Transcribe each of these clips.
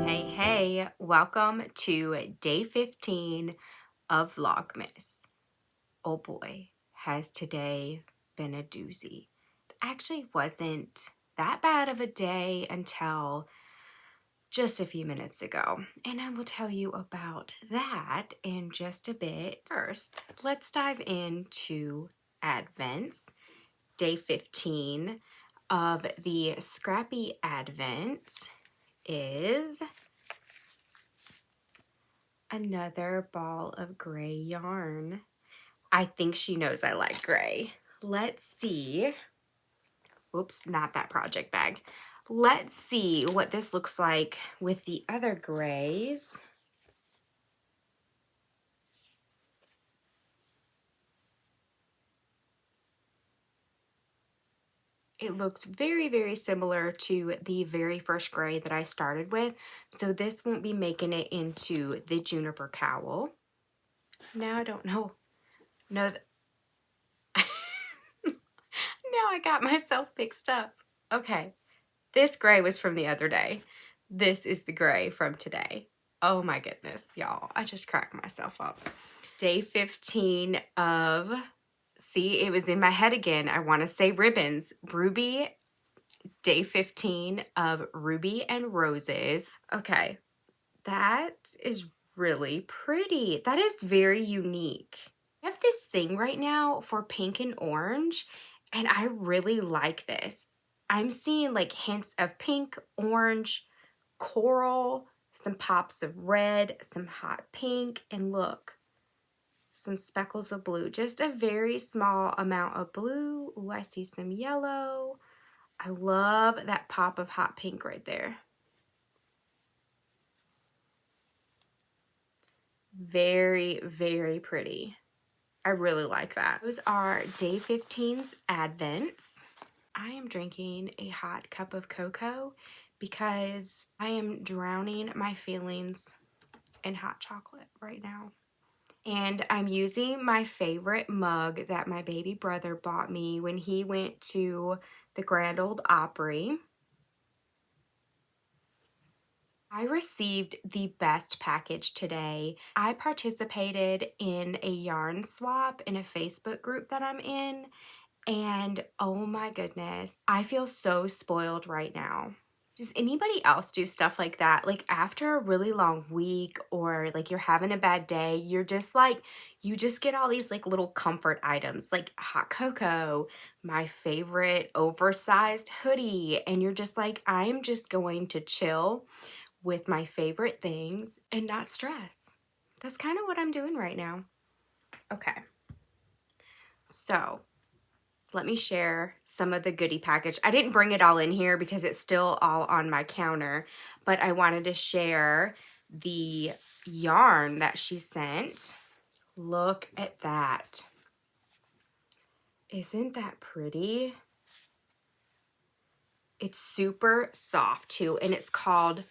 Hey, welcome to day 15 of Vlogmas. Oh boy, has today been a doozy. It actually wasn't that bad of a day until just a few minutes ago, and I will tell you about that in just a bit. First, let's dive into Advents, day 15 of the Scrappy Advent is another ball of gray yarn. I think she knows I like gray. Let's see. Oops, not that project bag. Let's see what this looks like with the other grays. It looks very, very similar to the very first gray that I started with. So this won't be making it into the juniper cowl. Now I don't know. No. Now I got myself mixed up. Okay. This gray was from the other day. This is the gray from today. Oh my goodness, y'all. I just cracked myself up. Day 15 of, see, it was in my head again. I want to say ribbons. Ruby, day 15 of Ruby and Roses. Okay, that is really pretty. That is very unique. I have this thing right now for pink and orange, and I really like this. I'm seeing like hints of pink, orange, coral, some pops of red, some hot pink, and look, some speckles of blue. Just a very small amount of blue. Ooh, I see some yellow. I love that pop of hot pink right there. Very, very pretty. I really like that. Those are day 15's Advents. I am drinking a hot cup of cocoa because I am drowning my feelings in hot chocolate right now. And I'm using my favorite mug that my baby brother bought me when he went to the Grand Ole Opry. I received the best package today. I participated in a yarn swap in a Facebook group that I'm in, and oh my goodness, I feel so spoiled right now. Does anybody else do stuff like that? Like after a really long week or like you're having a bad day, you're just like, you just get all these like little comfort items like hot cocoa, my favorite oversized hoodie, and you're just like, I'm just going to chill with my favorite things and not stress. That's kind of what I'm doing right now. Okay. So let me share some of the goodie package. I didn't bring it all in here because it's still all on my counter, but I wanted to share the yarn that she sent. Look at that. Isn't that pretty? It's super soft too, and it's called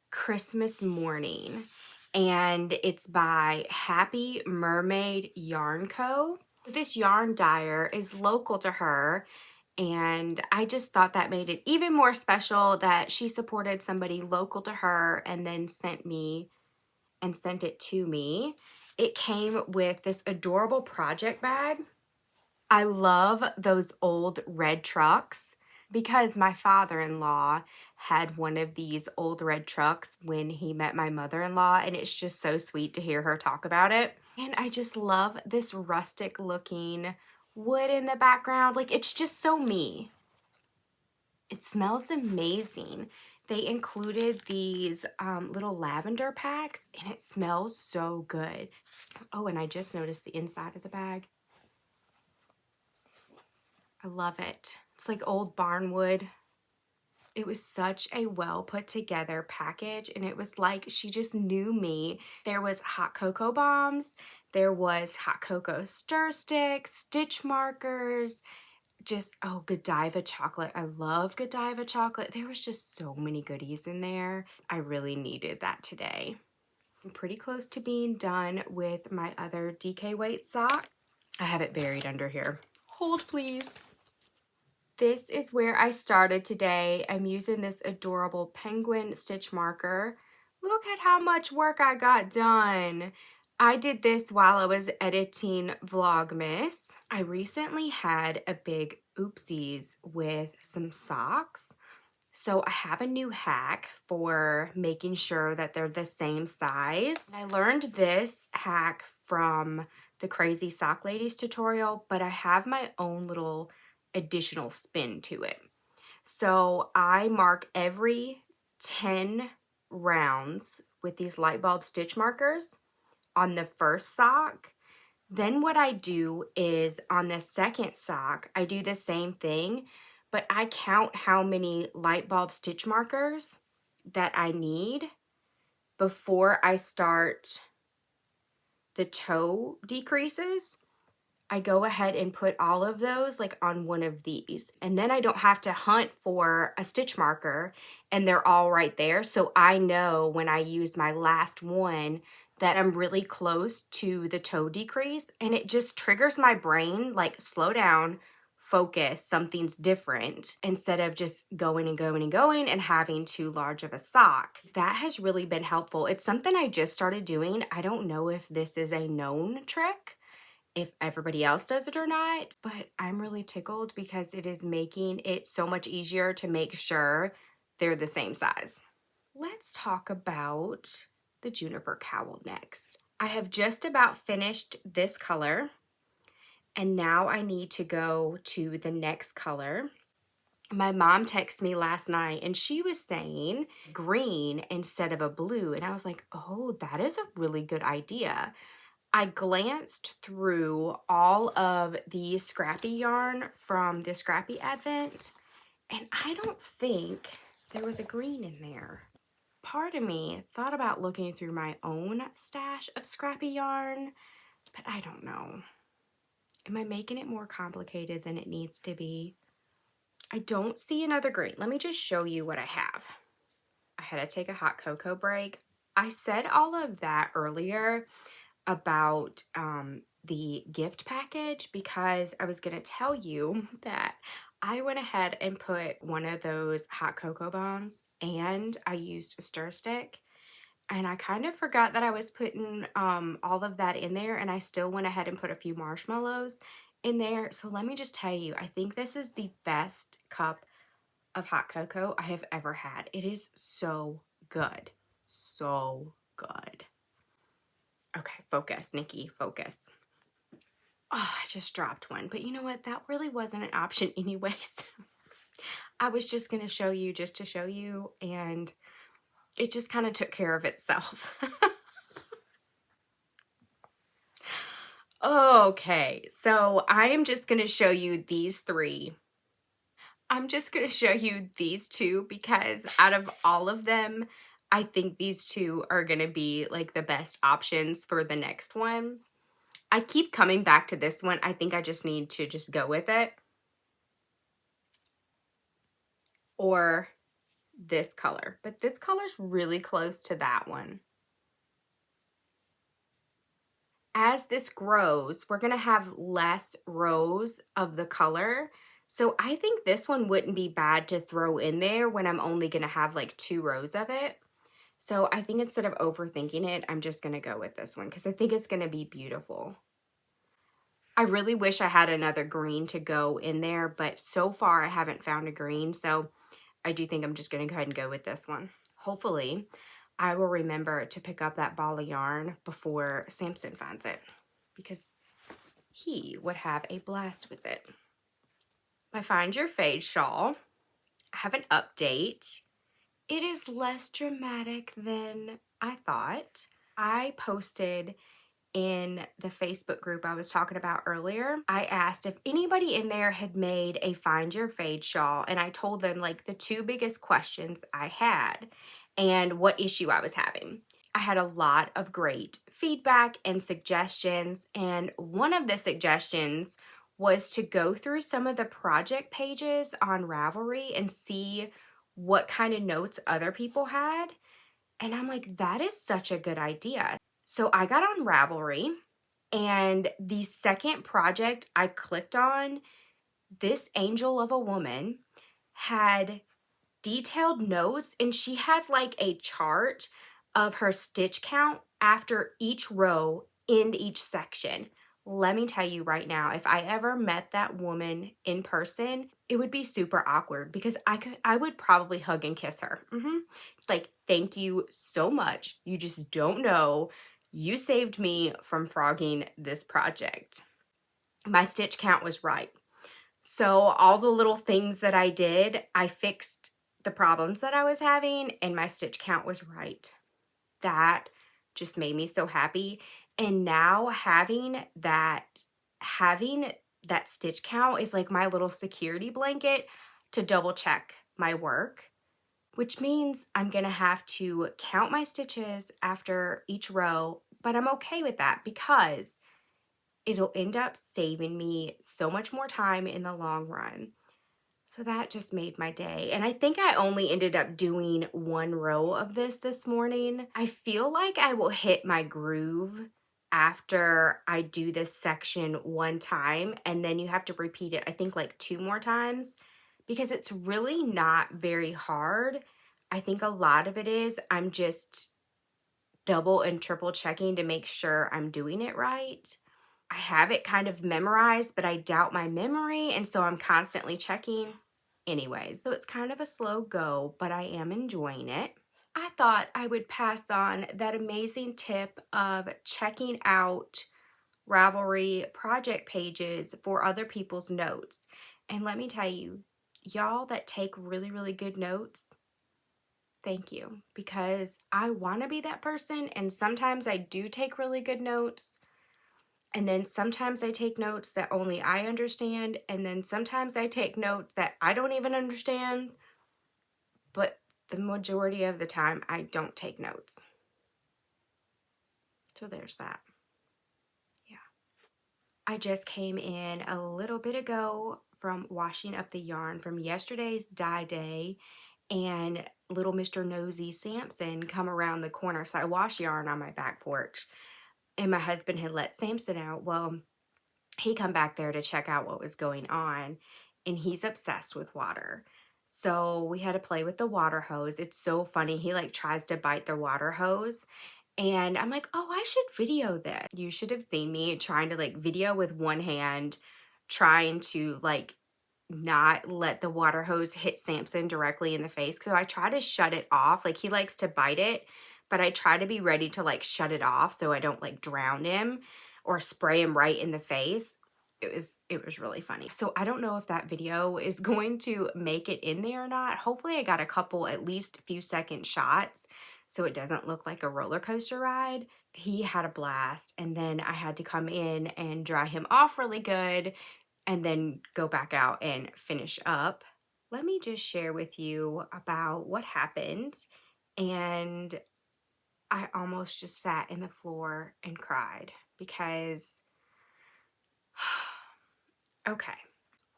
Christmas Morning, and it's by Happy Mermaid Yarn Co. This yarn dyer is local to her, and I just thought that made it even more special that she supported somebody local to her and then sent it to me. It came with this adorable project bag. I love those old red trucks because my father-in-law had one of these old red trucks when he met my mother-in-law, and it's just so sweet to hear her talk about it. And I just love this rustic looking wood in the background. Like, it's just so me. It smells amazing. They included these little lavender packs, and it smells so good. Oh, and I just noticed the inside of the bag. I love it. It's like old barnwood. It was such a well put together package, and it was like she just knew me. There was hot cocoa bombs, there was hot cocoa stir sticks, stitch markers, just, oh, Godiva chocolate. I love Godiva chocolate. There was just so many goodies in there. I really needed that today. I'm pretty close to being done with my other DK weight sock. I have it buried under here. Hold, please. This is where I started today. I'm using this adorable penguin stitch marker. Look at how much work I got done. I did this while I was editing Vlogmas. I recently had a big oopsies with some socks. So I have a new hack for making sure that they're the same size. I learned this hack from the Crazy Sock Ladies tutorial, but I have my own little additional spin to it. So I mark every 10 rounds with these light bulb stitch markers on the first sock. Then what I do is on the second sock, I do the same thing, but I count how many light bulb stitch markers that I need before I start the toe decreases. I go ahead and put all of those like on one of these, and then I don't have to hunt for a stitch marker, and they're all right there. So I know when I use my last one that I'm really close to the toe decrease, and it just triggers my brain like slow down, focus, something's different, instead of just going and going and going and having too large of a sock. That has really been helpful. It's something I just started doing. I don't know if this is a known trick, if everybody else does it or not, but I'm really tickled because it is making it so much easier to make sure they're the same size. Let's talk about the juniper cowl next. I have just about finished this color, and now I need to go to the next color. My mom texted me last night and she was saying green instead of a blue, and I was like, oh, that is a really good idea. I glanced through all of the scrappy yarn from the Scrappy Advent, and I don't think there was a green in there. Part of me thought about looking through my own stash of scrappy yarn, but I don't know. Am I making it more complicated than it needs to be? I don't see another green. Let me just show you what I have. I had to take a hot cocoa break. I said all of that earlier about the gift package because I was going to tell you that I went ahead and put one of those hot cocoa bombs, and I used a stir stick, and I kind of forgot that I was putting all of that in there, and I still went ahead and put a few marshmallows in there. So let me just tell you, I think this is the best cup of hot cocoa I have ever had. It is so good. So good. Okay, focus, Nikki, focus. Oh, I just dropped one. But you know what? That really wasn't an option anyways. I was just going to show you just to show you, and it just kind of took care of itself. Okay, so I am just going to show you these three. I'm just going to show you these two because out of all of them, I think these two are going to be like the best options for the next one. I keep coming back to this one. I think I just need to just go with it. Or this color. But this color's really close to that one. As this grows, we're going to have less rows of the color. So I think this one wouldn't be bad to throw in there when I'm only going to have like 2 rows of it. So I think instead of overthinking it, I'm just going to go with this one because I think it's going to be beautiful. I really wish I had another green to go in there, but so far I haven't found a green, so I do think I'm just going to go ahead and go with this one. Hopefully, I will remember to pick up that ball of yarn before Samson finds it, because he would have a blast with it. My Find Your Fade shawl, I have an update. It is less dramatic than I thought. I posted in the Facebook group I was talking about earlier, I asked if anybody in there had made a Find Your Fade shawl, and I told them like the 2 biggest questions I had and what issue I was having. I had a lot of great feedback and suggestions, and one of the suggestions was to go through some of the project pages on Ravelry and see what kind of notes other people had. And I'm like, that is such a good idea. So I got on Ravelry, and the second project I clicked on, this angel of a woman had detailed notes, and she had like a chart of her stitch count after each row in each section. Let me tell you right now, if I ever met that woman in person, it would be super awkward because I would probably hug and kiss her. Like, thank you so much. You just don't know. You saved me from frogging this project. My stitch count was right. So all the little things that I did, I fixed the problems that I was having and my stitch count was right. That just made me so happy. And now having that stitch count is like my little security blanket to double check my work, which means I'm gonna have to count my stitches after each row, but I'm okay with that because it'll end up saving me so much more time in the long run. So that just made my day. And I think I only ended up doing one row of this morning. I feel like I will hit my groove after I do this section one time, and then you have to repeat it, I think like 2 more times, because it's really not very hard. I think a lot of it is I'm just double and triple checking to make sure I'm doing it right. I have it kind of memorized, but I doubt my memory, and so I'm constantly checking. Anyways, so it's kind of a slow go, but I am enjoying it. I thought I would pass on that amazing tip of checking out Ravelry project pages for other people's notes. And let me tell you, y'all that take really, really good notes, thank you, because I want to be that person, and sometimes I do take really good notes. And then sometimes I take notes that only I understand. And then sometimes I take notes that I don't even understand. But the majority of the time, I don't take notes. So there's that. Yeah. I just came in a little bit ago from washing up the yarn from yesterday's dye day. And little Mr. Nosy Samson come around the corner. So I wash yarn on my back porch. And my husband had let Samson out. Well, he come back there to check out what was going on, and he's obsessed with water. So we had to play with the water hose. It's so funny. He like tries to bite the water hose, and I'm like, oh, I should video this. You should have seen me trying to like video with one hand, trying to like not let the water hose hit Samson directly in the face. So I try to shut it off. Like, he likes to bite it, but I try to be ready to like shut it off so I don't like drown him or spray him right in the face. It was really funny. So I don't know if that video is going to make it in there or not. Hopefully I got a couple, at least few second shots so it doesn't look like a roller coaster ride. He had a blast, and then I had to come in and dry him off really good and then go back out and finish up. Let me just share with you about what happened. And I almost just sat in the floor and cried because, okay,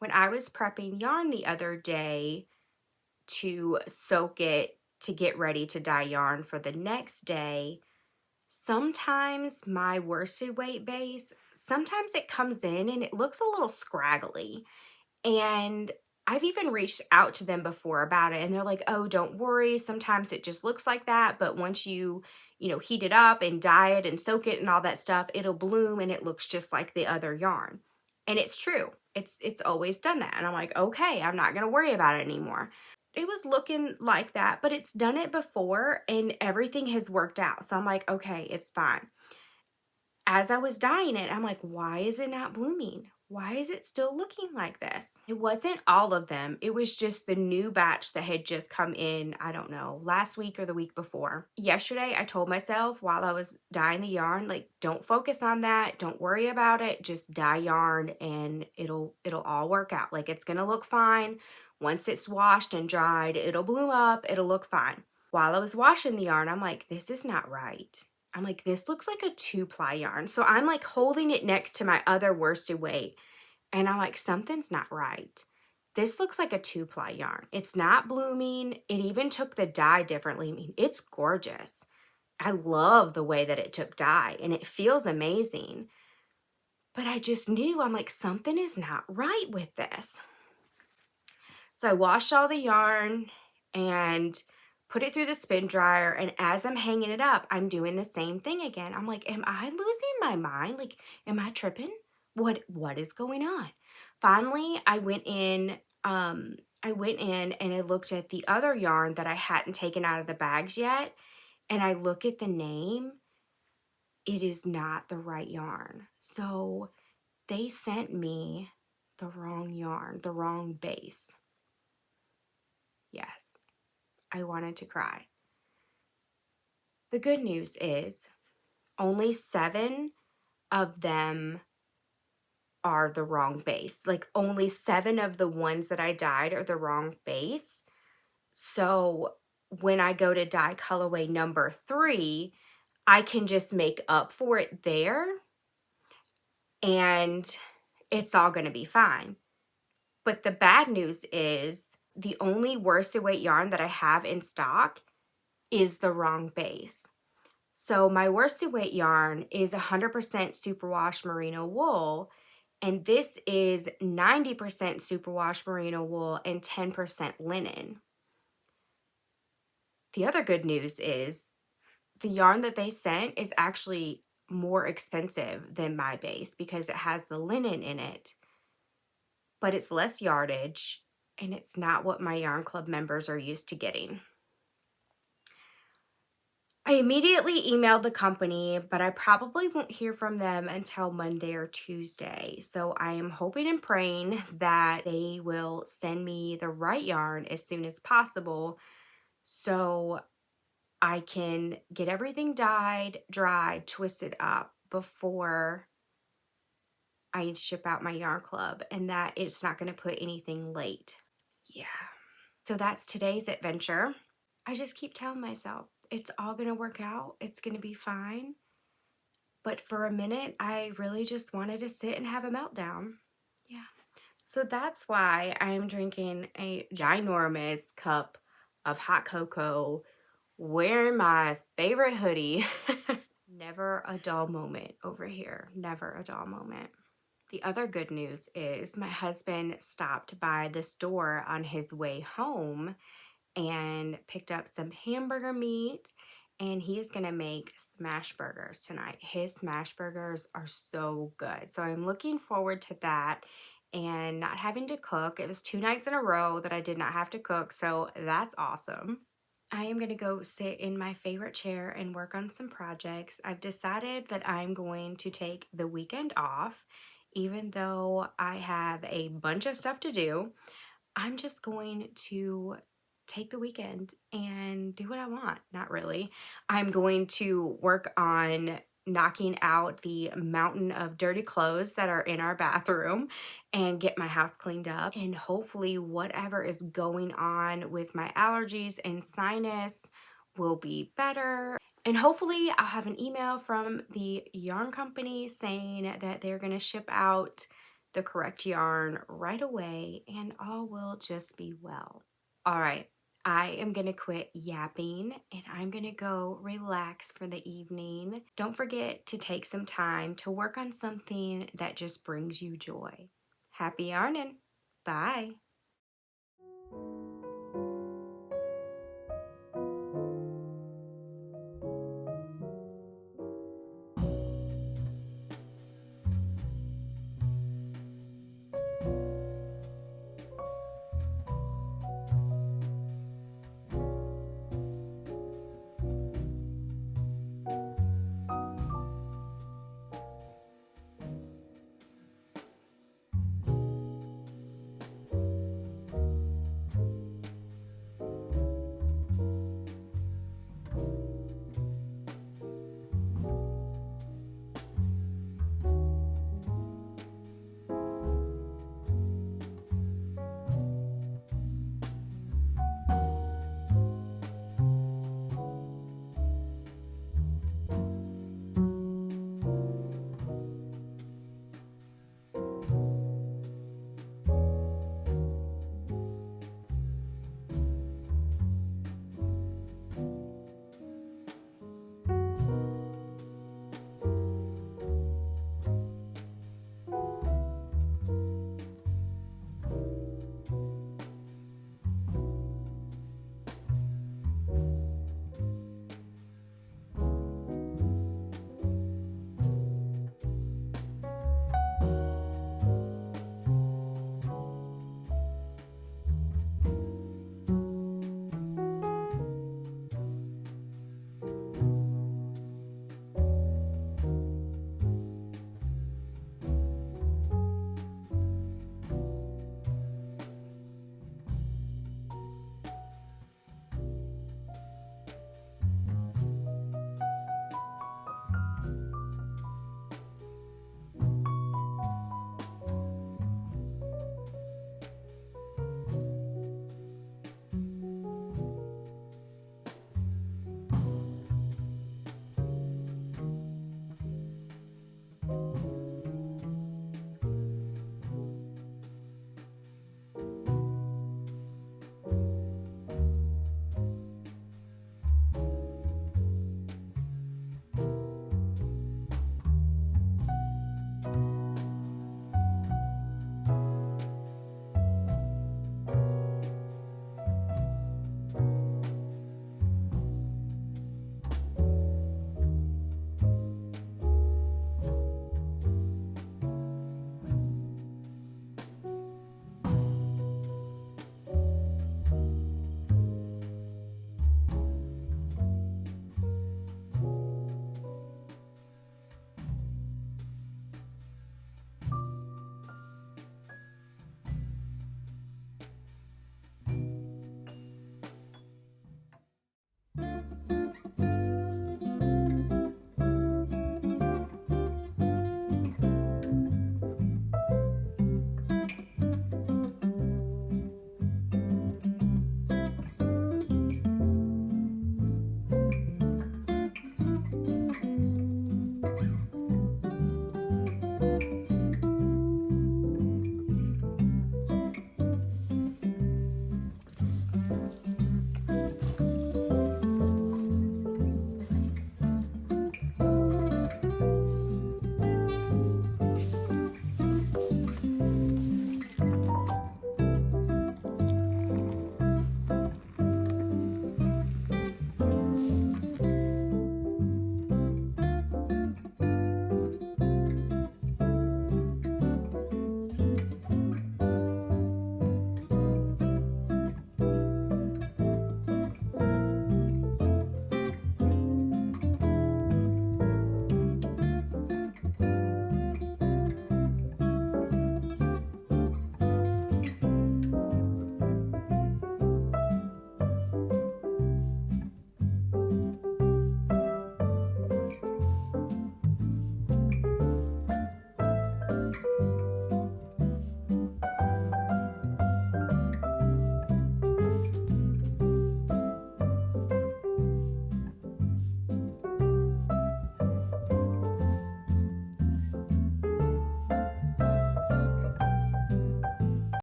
when I was prepping yarn the other day to soak it to get ready to dye yarn for the next day, sometimes my worsted weight base, sometimes it comes in and it looks a little scraggly. And I've even reached out to them before about it, and they're like, oh, don't worry. Sometimes it just looks like that. But once you heat it up and dye it and soak it and all that stuff, it'll bloom and it looks just like the other yarn. And it's true. It's always done that. And I'm like, okay, I'm not going to worry about it anymore. It was looking like that, but it's done it before and everything has worked out. So I'm like, okay, it's fine. As I was dyeing it, I'm like, why is it not blooming? Why is it still looking like this? It wasn't all of them. It was just the new batch that had just come in, I don't know, last week or the week before. Yesterday, I told myself while I was dyeing the yarn, like, don't focus on that. Don't worry about it. Just dye yarn and it'll all work out. Like, it's gonna look fine. Once it's washed and dried, it'll bloom up. It'll look fine. While I was washing the yarn, I'm like, this is not right. I'm like, this looks like a 2-ply yarn. So I'm like holding it next to my other worsted weight. And I'm like, something's not right. This looks like a 2-ply yarn. It's not blooming. It even took the dye differently. I mean, it's gorgeous. I love the way that it took dye and it feels amazing. But I just knew, I'm like, something is not right with this. So I washed all the yarn and put it through the spin dryer, and as I'm hanging it up, I'm doing the same thing again. I'm like, am I losing my mind? Like, am I tripping? What is going on? Finally, I went in and I looked at the other yarn that I hadn't taken out of the bags yet, and I look at the name. It is not the right yarn. So they sent me the wrong yarn, the wrong base. Yes, I wanted to cry. The good news is only 7 of them are the wrong base. Like only 7 of the ones that I dyed are the wrong base. So when I go to dye colorway number 3, I can just make up for it there and it's all going to be fine. But the bad news is the only worsted weight yarn that I have in stock is the wrong base. So my worsted weight yarn is 100% superwash merino wool, and this is 90% superwash merino wool and 10% linen. The other good news is the yarn that they sent is actually more expensive than my base because it has the linen in it, but it's less yardage and it's not what my yarn club members are used to getting. I immediately emailed the company, but I probably won't hear from them until Monday or Tuesday. So I am hoping and praying that they will send me the right yarn as soon as possible so I can get everything dyed, dried, twisted up before I ship out my yarn club, and that it's not going to put anything late. Yeah. So that's today's adventure. I just keep telling myself, it's all going to work out. It's going to be fine. But for a minute, I really just wanted to sit and have a meltdown. Yeah. So that's why I am drinking a ginormous cup of hot cocoa, wearing my favorite hoodie. Never a dull moment over here. Never a dull moment. The other good news is my husband stopped by the store on his way home and picked up some hamburger meat, and he's gonna make smash burgers tonight. His smash burgers are so good. So I'm looking forward to that and not having to cook. It was 2 nights in a row that I did not have to cook, so that's awesome. I am gonna go sit in my favorite chair and work on some projects. I've decided that I'm going to take the weekend off, even though I have a bunch of stuff to do. I'm just going to take the weekend and do what I want. Not really. I'm going to work on knocking out the mountain of dirty clothes that are in our bathroom and get my house cleaned up, and hopefully whatever is going on with my allergies and sinus will be better. And hopefully I'll have an email from the yarn company saying that they're going to ship out the correct yarn right away and all will just be well. All right, I am going to quit yapping and I'm going to go relax for the evening. Don't forget to take some time to work on something that just brings you joy. Happy yarning. Bye.